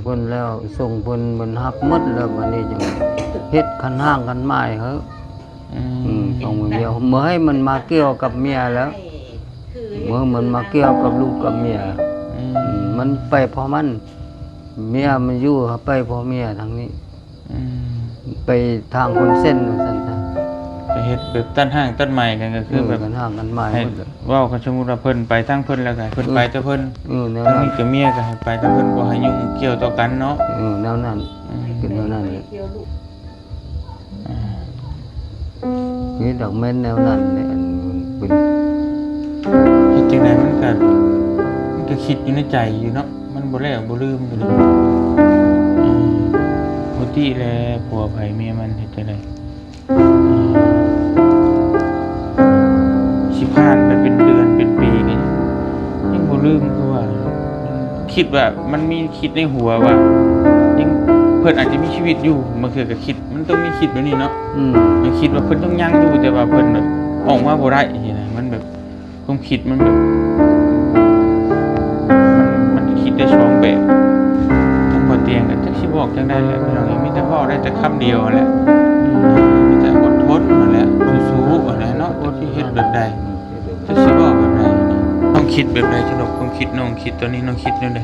เพิ่นแล้วส่งเพิ่นมันฮักหมดแล้วบัดนี้จังเฮ็ดคันห้างคันไม้เฮ้อต้องเดียวเมื่อให้มันมาเกี่ยวกับเมียแล้วเมื่อมันมาเกี่ยวกับลูกกับเมียมันไปเพราะมันเมียมันอยู่ไปเพราะเมียทางนี้ไปทางคนเส้นซั่นซะจะเฮ็ดแบบตั้นห้างตั้นใหม่กันก็คือแบบกันห้างกันไม้หมดเว้ากันสมมุติว่าเพิ่นไปทางเพิ่นแล้วก็เพิ่นไปแต่เพิ่นแนวทางนั้นนี้ก็เมียก็ให้ไปแต่เพิ่นบ่ให้ยุ่งเกี่ยวต่อกันเนาะแนวนั้นเป็นแนวนั้นนี่ดอกไม้แนวนั้นเนี่ยเป็น เฮ็ดจังได๋มันก็คิดอยู่ในใจอยู่เนาะมันบ่แล้วบ่ลืมอยู่เลยปกติแล้วผัวไผเมียมันเฮ็ดจังได๋สิผ่านไปเป็นเดือนเป็นปีก็ยังบ่ลืมคือว่าคิดว่ามันมีคิดในหัวว่ายังเพิ่นอาจจะมีชีวิตอยู่บางเทื่อก็คิดมันต้องมีคิดแบบนี้เนาะมันคิดว่าเพิ่นต้องยังอยู่แต่ว่าเพิ่นแบบออกมาบ่ได้อย่างนี้นะมันแบบความคิดมันแบบมันคิดได้ช่องแบบทั้งบ่เตียงก็จักสิบอกจังได๋แหละพี่น้องมีแต่เว้าได้แต่คำเดียวนั่นแหละมีแต่อดทนนั่นแหละสู้ๆนั่นแหละเนาะจักสิเฮ็ดแบบใดจักสิเว้าแบบใดต้องคิดแบบใดสำหรับความคิดน้องคิดตอนนี้น้องคิดแนวใด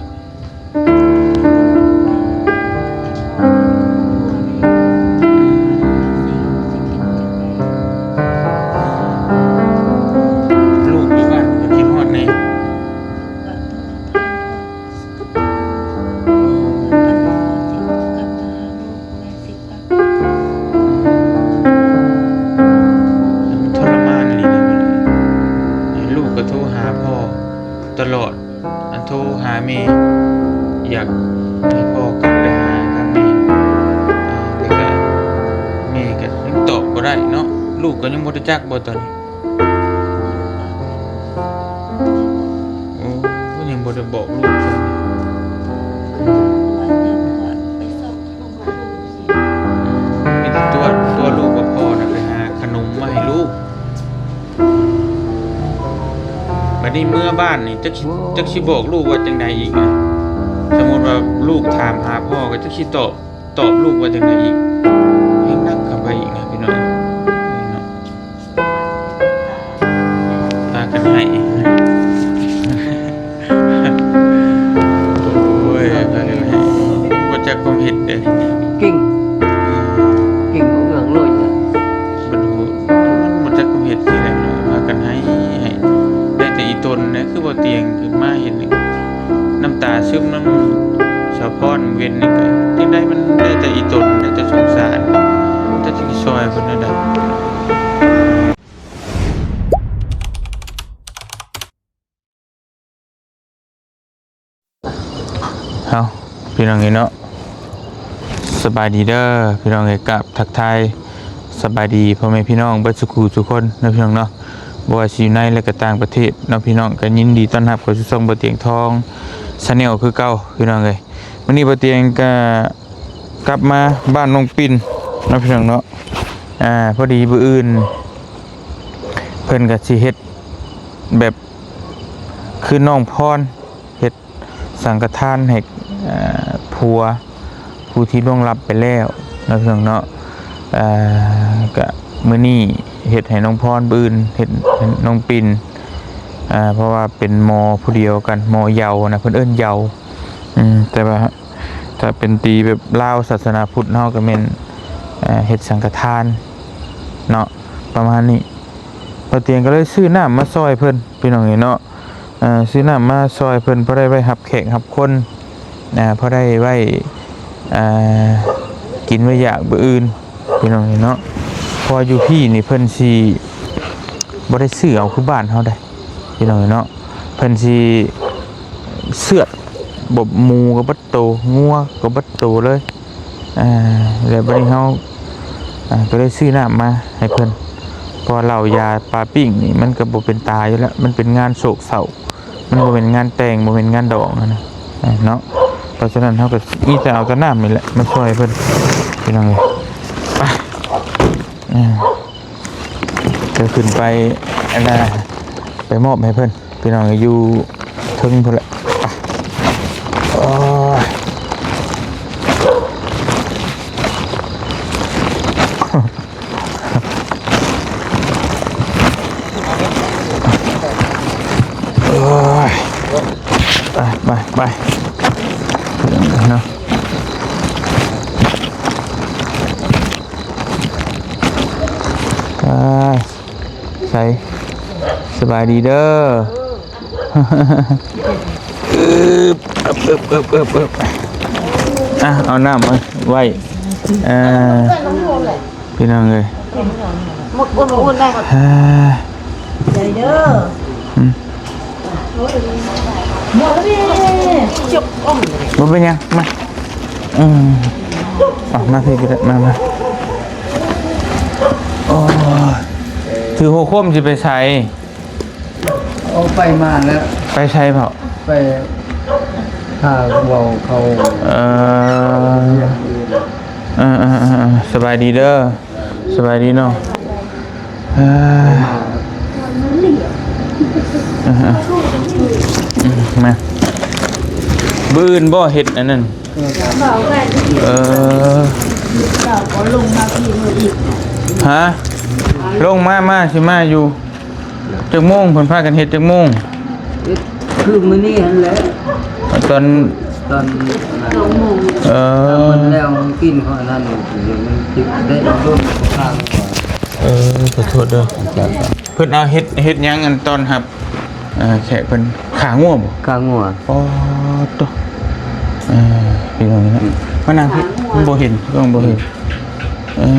ตลอดอันโทรหาแม่อยากให้พ่อกลับไปหาครับแม่แต่ก็แม่ก็ยังตอบบ่ได้เนาะลูกก็ยังบ่ได้จักบ่ตอนนี้โอ้ก็ยังบ่ได้บอกลูกใช่มีแต่ตัวลูกว่าพ่อน่ะไปหาขนมมาให้ลูกบัดนี้เมื่อบ้านนี่จักสิบอกลูกว่าจังใดอีกนะสมมุติว่าลูกถามหาพ่อก็จักสิตอบลูกว่าจังใดอีกให้นักเข้าไปอีกนะพี่น้องเนาะพากันให้โอ้ยพากันให้บ่จักความเฮ็ดเด้กิ้งเรื่องเลยจ้ะบ่รู้มันบ่จักความเฮ็ดสิแล้วเนาะพากันให้แต่อีตนเนี่ยคือบ่เตียงคือมาเห็นน้ำตาซึมน้ำสะพอนเว้นนี่ก็จังได๋มันได้แต่อีตนได้แต่สงสารแต่สิซอยเพิ่นได้เฮาพี่น้องเนาะสบายดีเด้อพี่น้องกับทักทายสบายดีพ่อแม่พี่น้องเบิดสุขุทุกคนนะพี่น้องเนาะบ่ว่าสิอยู่ในและก็ต่างประเทศเนาะพี่น้องก็ยินดีต้อนรับเข้าสู่ช่องบ่เตียงทองชาแนลคือเก่าพี่น้องเอ้ยมื้อนี้บ่เตียงก็กลับมาบ้านน้องปิ่นเนาะพี่น้องเนาะพอดีมื้ออื่นเพิ่นก็สิเฮ็ดแบบคือน้องพรเฮ็ดสังฆทานให้ผู้ที่ล่วงลับไปแล้วเนาะพี่น้องเนาะก็มื้อนี้เฮ็ดให้น้องพรบื้นเฮ็ดให้น้องปิ่นเพราะว่าเป็นมอผู้เดียวกันมอเยานะเพิ่นเอิ้นเยาแต่ว่าถ้าเป็นตีแบบลาวศาสนาพุทธเฮาก็แม่นเฮ็ดสังฆทานเนาะประมาณนี้พอเตียงก็เลยซื้อน้ำมาซอยเพิ่นพี่น้องเนาะซื้อน้ำมาซอยเพิ่นพอได้ไว้รับแขกรับคนพอได้ไว้กินไว้อยากมื้ออื่นพี่น้องเนาะพออยู่พี่นี่เพิ่นสิบ่ได้ซื้อเอาคือบ้านเฮาได้พี่น้องเนาะเพิ่นสิเสือดบบหมูกับบัดโตงัวกับบัดโตเลยแล้วบัดนี้เฮาก็ได้ซื้อน้ำมาให้เพิ่นพอเหล้ายาปลาปิ้งนี่มันก็บ่เป็นตาอยู่แล้วมันเป็นงานโศกเศร้ามันบ่เป็นงานแต่งบ่เป็นงานดอกนะเนาะเพราะฉะนั้นเฮาก็มีแต่เอาแต่น้ำนี่แหละมาช่วยเพิ่นพี่น้องเอ้ยไปจะขึ้นไปไปมอบให้เพื่อนพี่น้องอยู่ทึ่งเพื่อนแหละ ใส่สบายดีเด้ออ่ะเอาน้ำมาไว้พี่น้องเลยหมดอุ่นๆได้ใจเด้อหมดแล้วพี่จบอ้อม บ่เป็นยังมาออกมาพี่ก็ได้มาโอ้ยถือหัวโค้มสิไปใช้ เอาไปมาแล้ว ไปใช้เปล่า ไปถ้าเว้าเขา สบายดีเด้อสบายดีเนาะมาบื้นบ่เฮ็ดอันนั้นฮะลงมาสิมาอยู่จักโมงเพิ่นพากันเฮ็ดจักโมง คือมื้อนี้หั่นแหละ ตอน มันแล้วกินของนั้นเดี๋ยวมันจิบได้ร่นทางกว่า ขอโทษเด้อเพิ่นเอาเฮ็ดหยังอันตอนครับแขกเพิ่นขาง่วงบ่ กางหัว อ๋อตวพี่น้องนะมานั่งพี่บ่เห็นต้องบ่เห็น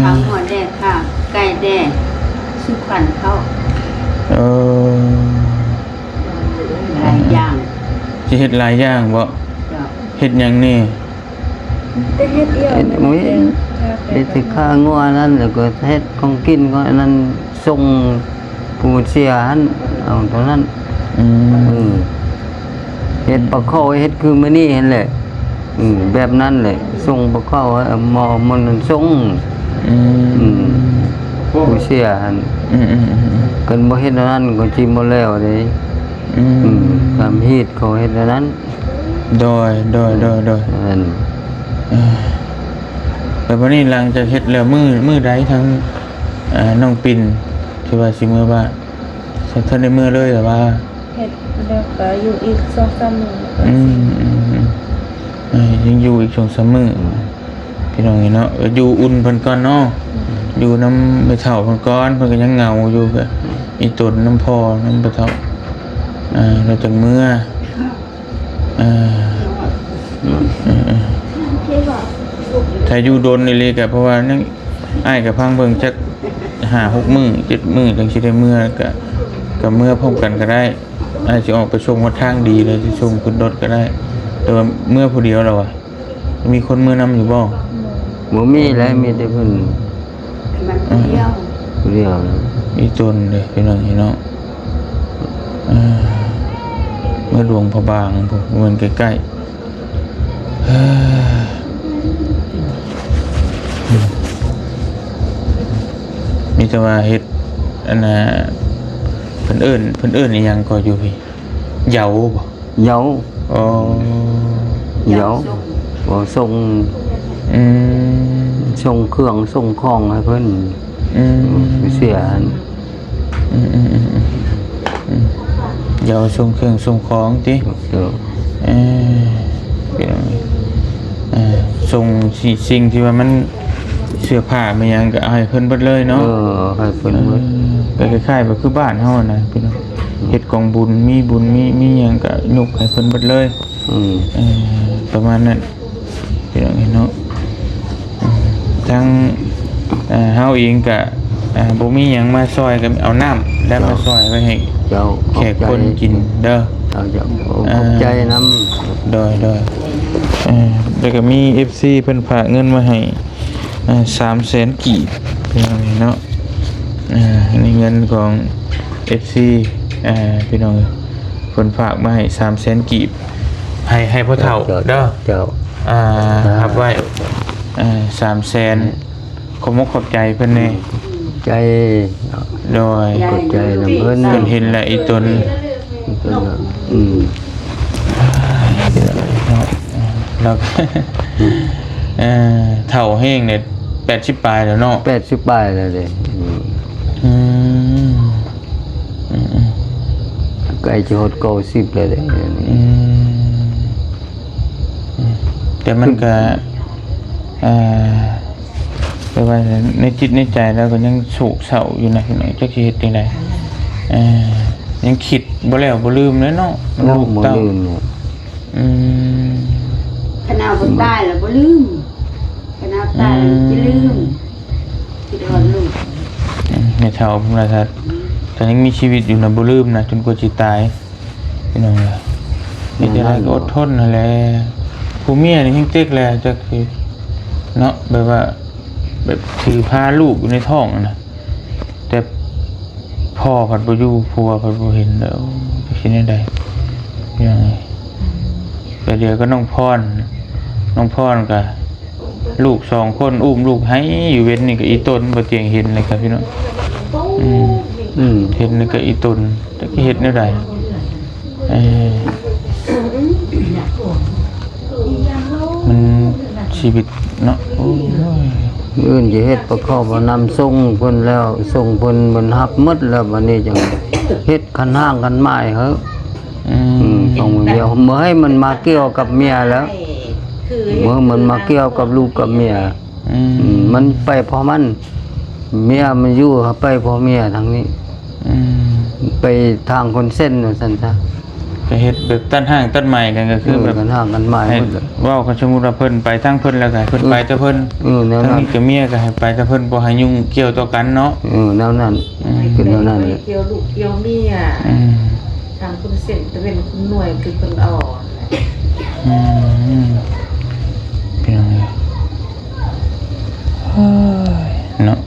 ข้างหัวแดงค่ะไก่แดงสุขันเข้าหลายอย่าง สิเฮ็ดหลายอย่างบ่เฮ็ดหยังนี่ เฮ็ดที่ข้างัวนั่นแล้วก็เฮ็ดของกินก็อันนั้นส่งผู้เสียหั่นเอาตรงนั้นเฮ็ดปลาเข้าเฮ็ดคือมื้อนี้หั่นแหละแบบนั้นแหละส่งปลาเข้าหมอมันส่งผู้เสียหั่นกันบ่เฮ็ดอันนั้นก็สิบ่แล้วเด้ตามฮีตเขาเฮ็ดอันนั้นโดยนั่นแต่วันนี้หลังจากเฮ็ดแล้วมือใดทั้งน้องปิ่นที่ว่าสิมื้อบ้านท่านได้มื้อเลยแต่ว่าเฮ็ดแล้วก็อยู่อีก 2-3 มื้อยังอยู่อีก2-3มื้อพี่น้องเนาะอยู่อุ่นเพิ่นก่อนเนาะอยู่น้ำไปเฒ่าเพิ่นก่อนเพิ่นก็ยังเหงาอยู่ก็อีตนน้ำพอน้ำไปเฒ่าแล้วจังมื้อถ้าอยู่โดนนี่เลยก็เพราะว่านั่นอ้ายก็พังเบิ่งจัก5-6 มื้อ7 มื้อจังสิได้มื้อก็มื้อพร้อมกันก็ได้อ้ายสิออกไปส่งหนทางดีเลยสิส่งขึ้นรถก็ได้แต่ว่ามื้อผู้เดียวแล้วอ่ะมีคนมื้อนำอยู่บ่บ่มีแล้วมีแต่เพิ่นมันเดียวอีจนเด้พี่น้องเนาะเมื่อหลวงพระบางผมเมืองใกล้ๆมีแต่ว่าเฮ็ดอันน่ะเพิ่นเอิ้นอีหยังก็อยู่พี่เหยาบ่เหยาอ๋อเหยาบ่ส่งส่งเครื่องส่งของให้เพิ่นเสียเหยาส่งเครื่องส่งของติส่งสิ่งที่ว่ามันเสื้อผ้ามันยังก็เอาให้เพิ่นเบิดเลยเนาะให้เพิ่นเบิดก็คล้ายๆแบบคือบ้านเฮานะพี่น้องเฮ็ดกองบุญมีหยังก็ยกให้เพิ่นเบิดเลยประมาณนั้นพี่น้องเนาะทั้งเฮาเองก็บ่มีหยังมาซอยก็เอาน้ำแล้วมาซอยไว้ให้แขกคนกินเด้อขอบใจนำโดยแล้วก็มี FC เพิ่นฝากเงินมาให้300,000 กีบพี่น้องเนาะนี่เงินของ FC พี่น้องเพิ่นฝากมาให้300,000 กีบให้พ่อเฒ่าเด้อรับไว้300,000ขอบคุณขอบใจเพิ่นแน่ใจโดยขอบใจนำเพิ่นเห็นแล้วอีตนแล้วเฒ่าแห้งเนี่ย80 ปลายแล้วเนาะ80 ปลายแล้วเด้ใกล้จะฮอด90แล้วเด้แต่มันก็แปลว่าในจิตในใจแล้วก็ยังโศกเศร้าอยู่นะพี่น้องจักสิเฮ็ดจังได๋ ยังคิดบ่แล้วบ่ลืมเลยเนาะมัน แล้ว ลูก บ่ เต้า ลืมเนี่ย ขนาดบ่ตายแล้วบ่ลืมขนาดตายจะลืมคิดฮอดลูก แม่เฒ่าพุ่นว่าถ้ายังมีชีวิตอยู่น่ะบ่ลืมนะจนกว่าสิตายพี่น้องล่ะนี่จะได้ก็อดทนนั่นแหละผู้เมียนี่แฮงเต็กแลจักสิเนาะแบบว่าแบบถือพาลูกอยู่ในท้องน่ะแต่พ่อผัดบ่อยู่ผัวผัดบ่เห็นแล้วจะคิดได้ใดพี่น้องแต่เดี๋ยวก็น้องพรก็ลูก2คนอุ้มลูกให้อยู่เว้นนี่ก็อีต้นบ่เตียงเห็นเลยครับพี่น้องเห็นนี่ก็อีต้นจักเฮ็ดแนวใดมันชีวิตเนาะโอ้ย อื่นจะเฮ็ดประกอบว่านำส่งเพิ่นแล้วส่งเพิ่นมันฮับหมดแล้วบัดนี้จังเฮ็ดคันห้างกันไม้เฮ้ต้องเดียวเมื่อให้มันมาเกี่ยวกับเมียแล้วเมื่อมันมาเกี่ยวกับลูกกับเมียมันไปเพราะมันเมียมันอยู่ไปเพราะเมียทางนี้ไปทางคนเส้นว่าซั่นซะ ก็เฮ็ดแบบตั้นห้างตั้นใหม่กันก็คือแบบ กันห้างกันไม้หมดเลย เว้ากันสมมุติว่าเพิ่นไปทางเพิ่นแล้วก็ให้เพิ่นไปแต่เพิ่น แนว ทาง นั้น นี้ก็เมียก็ให้ไปแต่เพิ่นบ่ให้ยุ่งเกี่ยวต่อกันเนาะ แนวนั้นคือแนวนั้นเลย เกี่ยวลูกเกี่ยวเมียทางคุณเส้นจะเป็นคุณหน่วยคือคนอ่อน เป็นยังไงเนาะ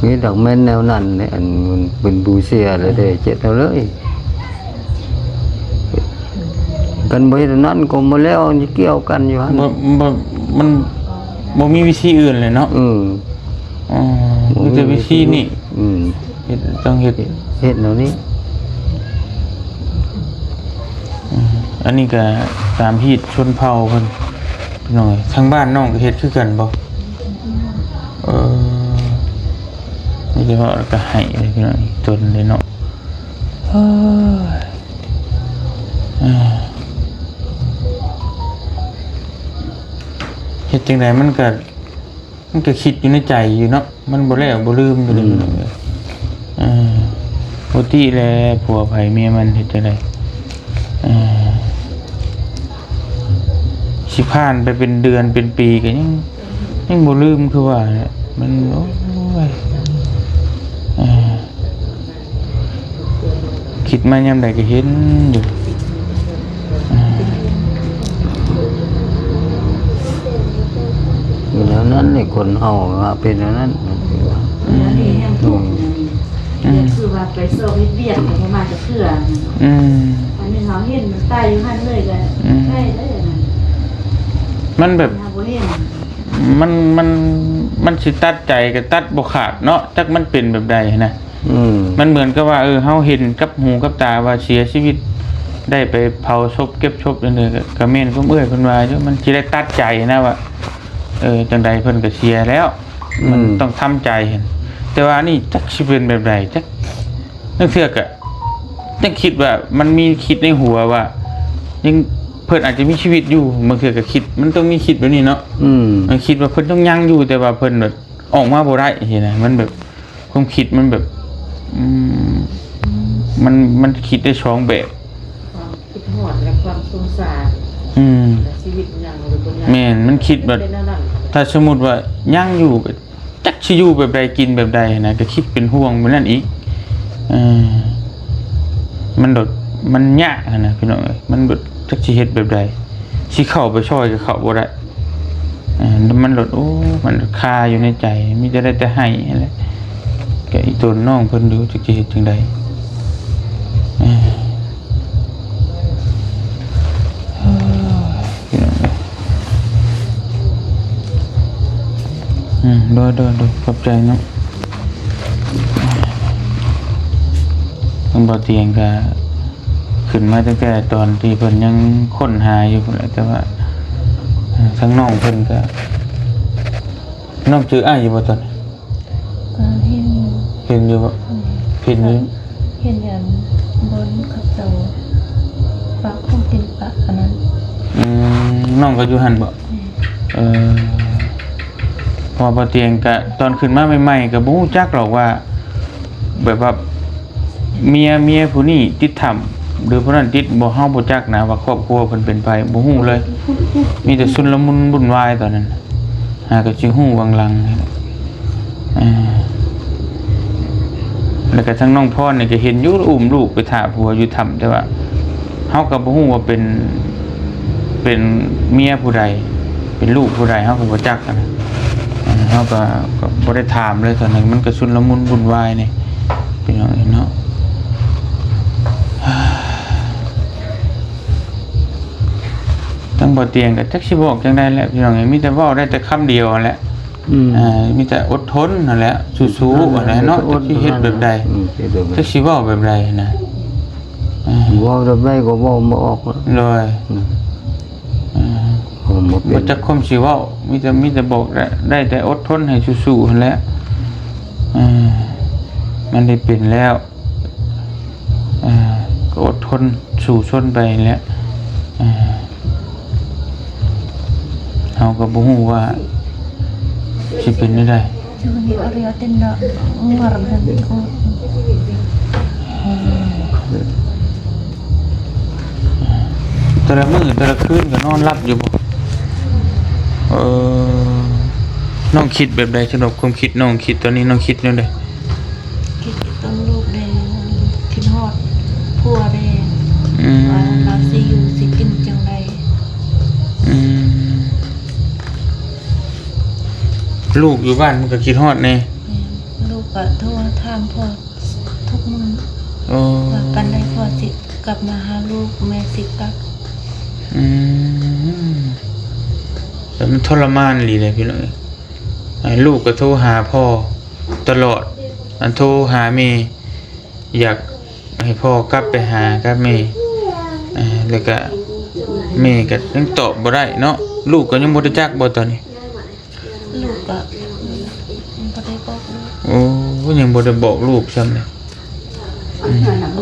นี่ดอกแม่นแนวนั้นเนี่ยอันมันเป็นบูเซียเลยเด้เจ็ดเอาเลยกันบ่เฮ็ดนั้นก็บ่แล้วสิเกี่ยวกันอยู่หั่น มันบ่มีวิธีอื่นเลยเนาะอ๋อมีแต่วิธีนี่เฮ็ดต้องเฮ็ด แนวนี้ อันนี้ก็ตามฮีตชนเผ่าเพิ่นหน่อยทางบ้านน้องก็เฮ็ดคือกันบ่นี่จะว่าก็ให้เลยพี่น้องจนเลยเนาะเฮ็ดจังไดมันก็คิดอยู่ในใจอยู่เนาะมันบ่แล้วบ่ลืมอยู่เลยปกติแลผัวไผเมียมันเฮ็ดจังไดสิผ่านไปเป็นเดือนเป็นปีก็ยังบ่ลืมคือว่ามันโอ้ยคิดมายามใดก็เห็นอยู่แล้วนั้นนี่คนเฮาเป็นอย่างนั้น คือว่าไปโซ่เวียดประมาณจะเพื่ออันนี้เขาเห็นมันตายอยู่หันเลยกันใช่ได้นะ มันแบบมันสิตัดใจกับตัดบ่ขาดเนาะจักมันเป็นแบบใดนะมันเหมือนกับว่าเฮาเห็นกับหูกับตาว่าเสียชีวิตได้ไปเผาศพเก็บศพนั่นก็แม่นเพิ่นเพิ่นว่าอยู่มันสิได้ตัดใจนะว่าจังใดเพิ่นก็เสียแล้วมันต้องทำใจเห็นแต่ว่านี่จักสิเป็นแบบใดจักนั่นเทื่อก็จังคิดว่ามันมีคิดในหัวว่ายังเพิ่นอาจจะมีชีวิตอยู่บางเทื่อก็คิดมันต้องมีคิดแบบนี้เนาะมันคิดว่าเพิ่นต้องยังอยู่แต่ว่าเพิ่นแบบออกมาบ่ได้เห็นนะมันแบบความคิดมันแบบมันคิดได้สองแบบคิดหอดและความสงสารชีวิตยังหรือบ่ยัง แม่นมันคิดแบบถ้าสมมุติว่ายังอยู่ก็จักสิอยู่แบบใดกินแบบใดนะก็คิดเป็นห่วงแบบนั้นอีกมันดดมันยากนะพี่น้องเอ้ยมันดดจักสิเฮ็ดแบบใดสิเข้าไปช่วยก็เข้าบ่ได้มันดดโอ้มันคาอยู่ในใจมีแต่ได้แต่ให้นั่นแหละก็อีตัวน้องเพิ่นดูจักสิเฮ็ดจังไดโดยขอบใจเนาะบ่เตียงก็ขึ้นมาตั้งแต่ตอนที่เพิ่นยังค้นหาอยู่พุ่นแหละแต่ว่าทั้งน้องเพิ่นก็น้องชื่ออ้ายอยู่บ่ตอนนี้เห็นอยู่บ่เห็นอยู่ เห็นอย่างบนเขาเจ้าปากคงเป็นปากอันนั้น น้องก็อยู่หั่นบ่ พอบ่เตียงก็ตอนขึ้นมาใหม่ๆก็บ่ฮู้จักหรอกว่าแบบว่าเมียผู้นี้ติดถ้ำหรือผู้นั้นติดบ่เฮาบ่จักนะว่าครอบครัวเพิ่นเป็นไปบ่ฮู้เลย มีแต่ชุนละมุนวุ่นวายตอนนั้นหาก็สิฮู้วังหลังแล้วก็ทั้งน้องพ่อนี่ก็เห็นอยู่อุ้มลูกไปถ่าผัวอยู่ถ้ำแต่ว่าเฮาก็บ่ฮู้ว่าเป็นเมียผู้ใดเป็นลูกผู้ใดเฮาก็บ่จักนะเฮาก็บ่ได้ถามเลยตอนนั้นมันก็ชุนละมุนวุ่นวายนี่พี่น้องเนาะทั้งบ่เตียงก็จักสิบอกจังได๋แหละพี่น้องมีแต่เว้าได้แต่คำเดียวแหละมีแต่อดทนนั่นแหละสู้ๆอะไรเนาะจักสิเฮ็ดแบบใดจักสิเว้าแบบใดนะเว้าแบบใดก็เว้าบ่ออกเลยบ่จักคมสิเว้ามีแต่บอกได้แต่อดทนให้สู้ๆนั่นแหละมันได้เป็นแล้วก็อดทนสู้ชนไปแล้วเฮาก็บ่ฮู้ว่าสิเป็นได้ Jangan dilihatin dah ngar dan ikut. แต่ละมื้อแต่ละคืนก็นอนหลับอยู่บ่น้องคิดแบบใดสำหรับความคิดน้องคิดตอนนี้น้องคิดแนวใด Kita tunggu deh, kin hot, pua deh. Nasi you sikin jang deh. ลูกอยู่บ้านมันก็คิดฮอดแน่ ลูกก็โทรถามพ่อทุกมื้อ โอ้ ว่าปันได้พ่อสิกลับมาหาลูกแม่สิกลับ แต่มันทรมานอีหลีเลยพี่น้องลูกก็โทรหาพ่อตลอดอันโทรหาแม่อยากให้พ่อกลับไปหากับแม่แล้วก็แม่ก็ยังตอบบ่ได้เนาะลูกก็ยังบ่ได้จักบ่ตอนนี้ ลูกก็บ่ได้บอกลูก โอ้ยังบ่ได้บอกลูกซ้ำเลย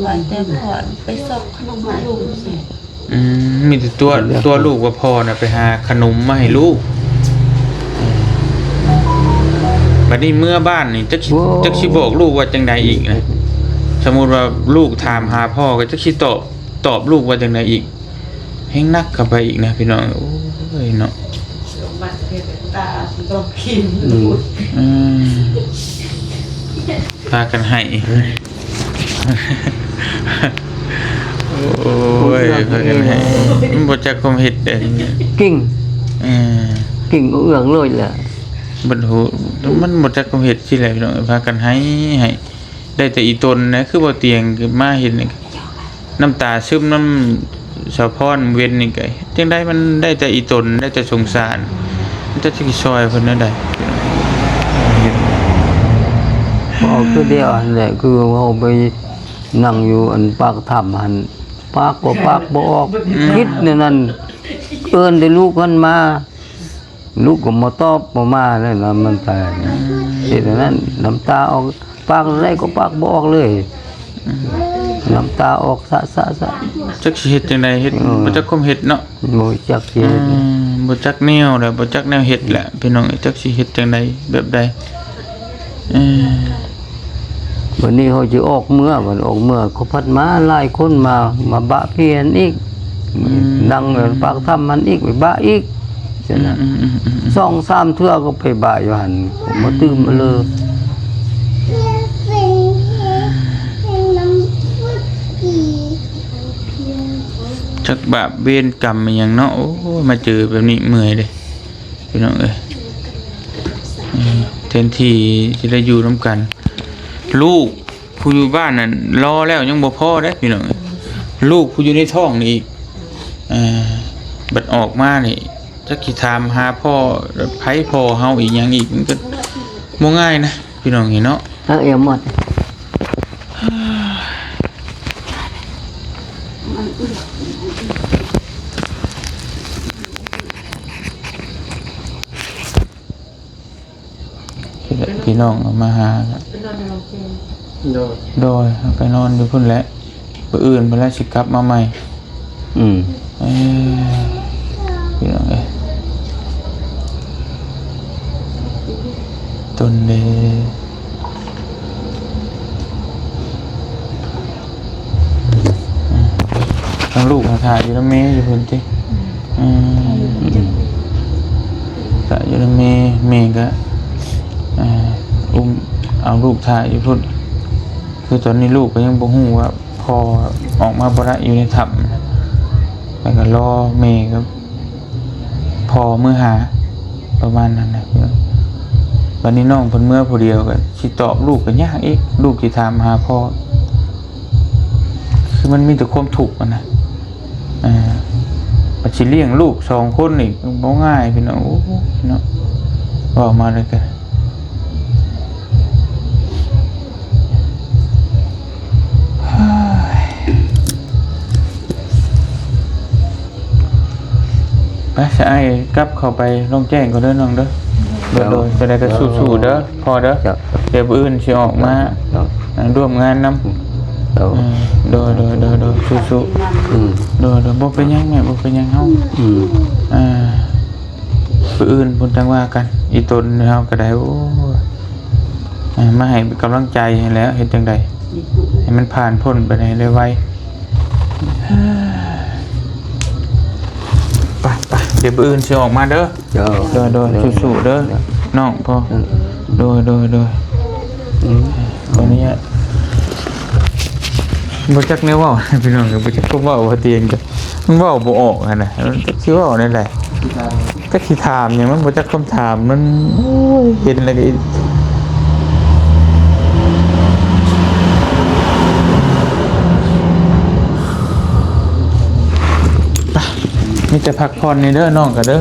ว่าแต่พ่อไปสอบขนมให้ลูกสิ มีแต่ตัวลูกว่าพ่อน่ะไปหาขนมมาให้ลูกบัดนี้เมื่อบ้านนี่จักสิบอกลูกว่าจังใดอีกนะสมมุติว่าลูกถามหาพ่อก็จักสิตอบลูกว่าจังใดอีกแฮงนักเข้าไปอีกนะพี่น้องโอ้ยเนาะพากันให้โอ้ยพากันให้มันบ่จักความเฮ็ดเด้ กิ้งกิ้งเอื้องเลยแหละ บัดหูมันบ่จักความเฮ็ดสิแหละพี่น้องพากันให้ได้แต่อีตนนะคือบ่เตียงคือมาเห็นนี่น้ำตาซึมน้ำสะพรเว้นนี่ก็จังได๋มันได้แต่อีตนได้แต่สงสารมันจะสิซอยเพิ่นได้ พอคือเดียวอันแหละคือเขาไปนั่งอยู่อันปากถ้ำหันปากบ่ออกคิดในนั้นเอิ้นได้ลูกมันมาลูกก็มาตอบบ่มาแล้วนะมันตายเฮ็ดนั้นน้ำตาออกปากไรก็ปากบ่ออกเลยน้ำตาออกสะจักสิเฮ็ดจังได๋เฮ็ดบ่จักความเฮ็ดเนาะ บ่จักสิ บ่จักแนวแหละบ่จักแนวเฮ็ดแหละพี่น้องจักสิเฮ็ดจังได๋แบบใดวันนี้เขาจะออกเมื่อเขาพัดมาหลายคนมาบะเพียนอีกดังปากถ้ำมันอีกไปบะอีกฉะนั้น2-3 เทื่อก็ไปบะอยู่หั่นผมมาตื่มมาเลยจักบาปเวรกรรมอีหยังเนาะโอ้มาเจอแบบนี้เมื่อยเด้พี่น้องเอ้ยแทนที่จะได้อยู่ร่วมกันลูกผู้อยู่บ้านนั่นรอแล้วยังบ่พอเด้พี่น้องลูกผู้อยู่ในท้องนี่อีกบัดออกมานี่จักสิถามหาพ่อไผพ่อเฮาอีกหยังอีกมันก็บ่ง่ายนะพี่น้องเนาะเอียหมดพี่น้องมาหาโดยไปนอนอยู่พุ่นแหละไปอื่นไปแล้วสิกลับมาใหม่พี่น้อง ก็อุ้มเอาลูกถ่ายอยู่พุ่นคือตอนนี้ลูกก็ยังบ่ฮู้ว่าพอออกมาบ่ได้อยู่ในถ้ำนะแล้วก็รอแม่ครับพอมื้อหาประมาณนั้นนะวันนี้น้องเพิ่นเมื่อผู้เดียวก็สิตอบลูกก็ยากอีกลูกสิถามหาพ่อคือมันมีแต่ความทุกข์นะปัจจิเลี้ยงลูก2คนอีกบ่ง่ายพี่น้องโอ้พี่น้องบอกมาเลยกันไปใช่กลับเข้าไปลงแจ้งก็เด้อน้องเด้อโดยจะได้ก็สู้ๆเด้อพอเด้อเดี๋ยวอื่นสิออกมาร่วมงานนำโดยสู้ๆโดยบ่เป็นหยังแม่บ่เป็นหยังเฮาผู้อื่นพุ่นจังว่ากันอีตนเฮาก็ได้โอ้มาให้กำลังใจให้แล้วเฮ็ดจังได๋ให้มันผ่านพ้นไปได้ไวไปเดี๋ยวผู้อื่นสิออกมาเด้อโดยสู้ๆเด้อน้องพ่อโดยตอนนี้บ่จักแนวเว้าพี่น้องก็บ่จักเว้าว่าเตียงก็มันเว้าบ่ออกหั่นน่ะจักสิเว้าได้แหละจักสิถามหยังมันบ่จักคำถามมันโอ้ยเห็นแล้วก็มีแต่พักผ่อนนี่เด้อน้องก็เด้อ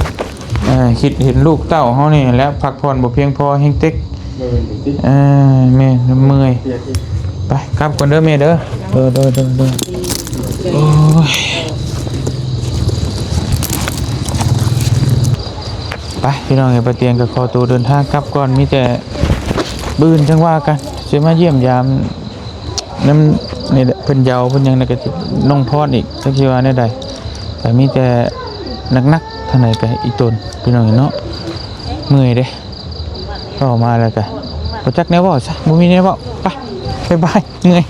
คิดเห็นลูกเต้าเฮานี่แล้วพักผ่อนบ่เพียงพอแฮงเต็กแม่เมื่อยไปกลับก่อนเด้อแม่เด้อโดยโอ้ยไปพี่น้องให้ป้าเตียงกับคอตัวเดินทางกลับก่อนมีแต่บื้นจังว่ากันสิมาเยี่ยมยามน้ำนี่เพิ่นยาวเพิ่นยังน่ะก็น้องพรอีกจักสิว่าแนวใดแต่มีแต่นักๆทางไหนก็อีตนพี่น้องเนาะเมื่อยเด้ก็ออกมาแล้วก็บ่จักแนวเว้าซะบ่มีแนวเว้าไปบ๊ายบายเหนื่อย